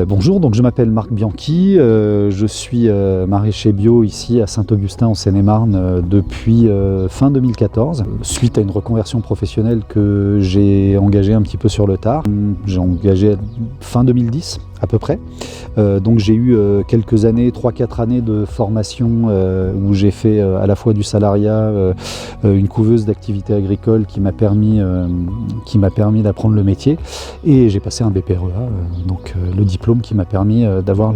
Bonjour, donc je m'appelle Marc Bianchi, je suis maraîcher bio ici à Saint-Augustin en Seine-et-Marne depuis fin 2014, suite à une reconversion professionnelle que j'ai engagée un petit peu sur le tard. J'ai engagé fin 2010 à peu près, donc j'ai eu quelques années, 3-4 années de formation où j'ai fait à la fois du salariat, une couveuse d'activité agricole qui m'a permis d'apprendre le métier, et j'ai passé un BPREA, donc le diplôme qui m'a permis d'avoir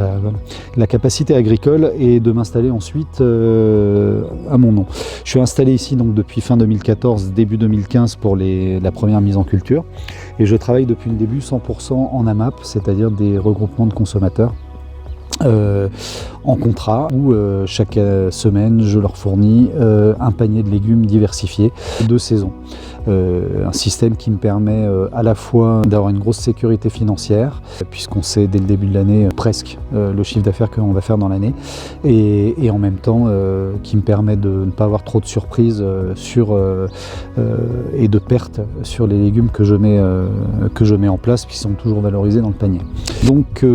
la capacité agricole et de m'installer ensuite à mon nom. Je suis installé ici donc depuis fin 2014, début 2015 pour la première mise en culture, et je travaille depuis le début 100% en AMAP, c'est-à-dire des regroupements de consommateurs en contrat où chaque semaine je leur fournis un panier de légumes diversifiés de saison. Un système qui me permet à la fois d'avoir une grosse sécurité financière, puisqu'on sait dès le début de l'année presque le chiffre d'affaires que l'on va faire dans l'année, et en même temps qui me permet de ne pas avoir trop de surprises et de pertes sur les légumes que je mets en place, qui sont toujours valorisés dans le panier. Donc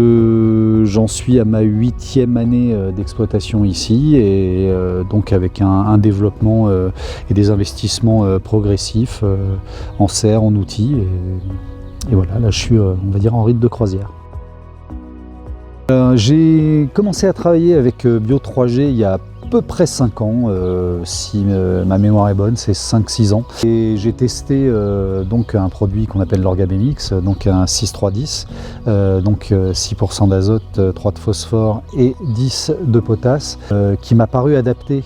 j'en suis à ma 8e année d'exploitation ici, et donc avec un développement et des investissements progressifs en serre, en outils, et voilà, là je suis on va dire en rythme de croisière. J'ai commencé à travailler avec Bio 3G il y a à peu près 5 ans, si ma mémoire est bonne, c'est 5-6 ans. Et j'ai testé donc un produit qu'on appelle l'Orgabemix, donc un 6-3-10, donc 6% d'azote, 3 de phosphore et 10 de potasse, qui m'a paru adapté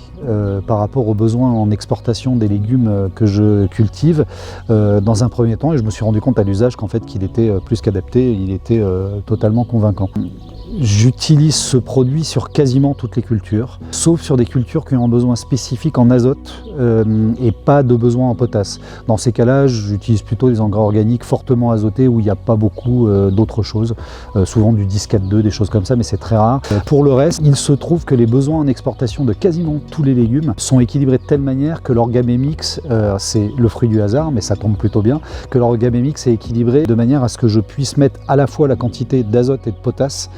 par rapport aux besoins en exportation des légumes que je cultive dans un premier temps, et je me suis rendu compte à l'usage qu'en fait qu'il était plus qu'adapté, il était totalement convaincant. J'utilise ce produit sur quasiment toutes les cultures, sauf sur des cultures qui ont un besoin spécifique en azote et pas de besoin en potasse. Dans ces cas-là, j'utilise plutôt des engrais organiques fortement azotés où il n'y a pas beaucoup d'autres choses, souvent du 10-4-2, des choses comme ça, mais c'est très rare. Pour le reste, il se trouve que les besoins en exportation de quasiment tous les légumes sont équilibrés de telle manière que l'Orgabemix, c'est le fruit du hasard, mais ça tombe plutôt bien, que l'Orgabemix est équilibré de manière à ce que je puisse mettre à la fois la quantité d'azote et de potasse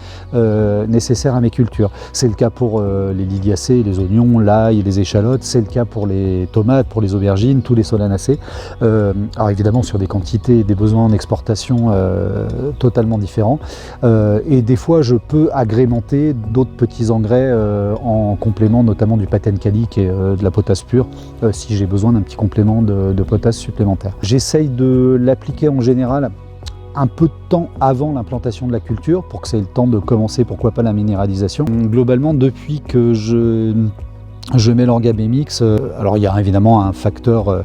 nécessaires à mes cultures. C'est le cas pour les liliacées, les oignons, l'ail et les échalotes, c'est le cas pour les tomates, pour les aubergines, tous les solanacées. Alors évidemment sur des quantités et des besoins en exportation totalement différents. Et des fois je peux agrémenter d'autres petits engrais en complément, notamment du Patenkali qui est de la potasse pure, si j'ai besoin d'un petit complément de potasse supplémentaire. J'essaye de l'appliquer en général un peu de temps avant l'implantation de la culture pour que ça ait le temps de commencer, pourquoi pas, la minéralisation. Globalement, depuis que je mets l'Orgabemix, alors il y a évidemment un facteur,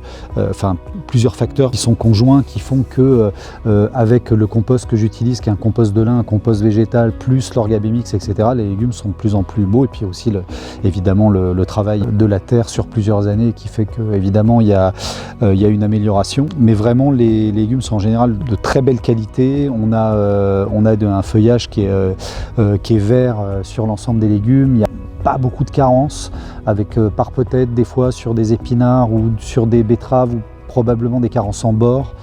plusieurs facteurs qui sont conjoints, qui font que avec le compost que j'utilise, qui est un compost de lin, un compost végétal, plus l'Orgabemix, etc., les légumes sont de plus en plus beaux, et puis aussi évidemment le travail de la terre sur plusieurs années qui fait que évidemment il y a une amélioration. Mais vraiment les légumes sont en général de très belle qualité. On a un feuillage qui est vert sur l'ensemble des légumes. Il y a pas beaucoup de carences, avec par peut-être des fois sur des épinards ou sur des betteraves, ou probablement des carences en bord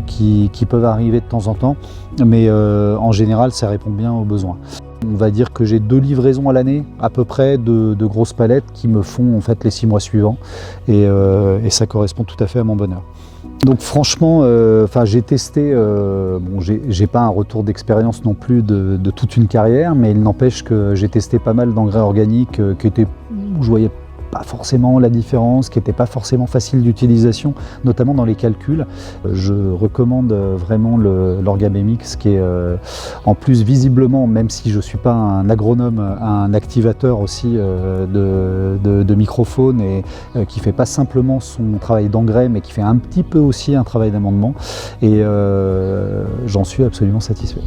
qui peuvent arriver de temps en temps, mais en général ça répond bien aux besoins. On va dire que j'ai 2 livraisons à l'année à peu près de grosses palettes qui me font en fait les 6 mois suivants, et ça correspond tout à fait à mon bonheur. Donc franchement, j'ai testé, j'ai pas un retour d'expérience non plus de toute une carrière, mais il n'empêche que j'ai testé pas mal d'engrais organiques où je voyais pas forcément la différence, qui n'était pas forcément facile d'utilisation, notamment dans les calculs. Je recommande vraiment l'Orgabemix, qui est en plus visiblement, même si je ne suis pas un agronome, un activateur aussi de microfaune, et qui ne fait pas simplement son travail d'engrais, mais qui fait un petit peu aussi un travail d'amendement, et j'en suis absolument satisfait.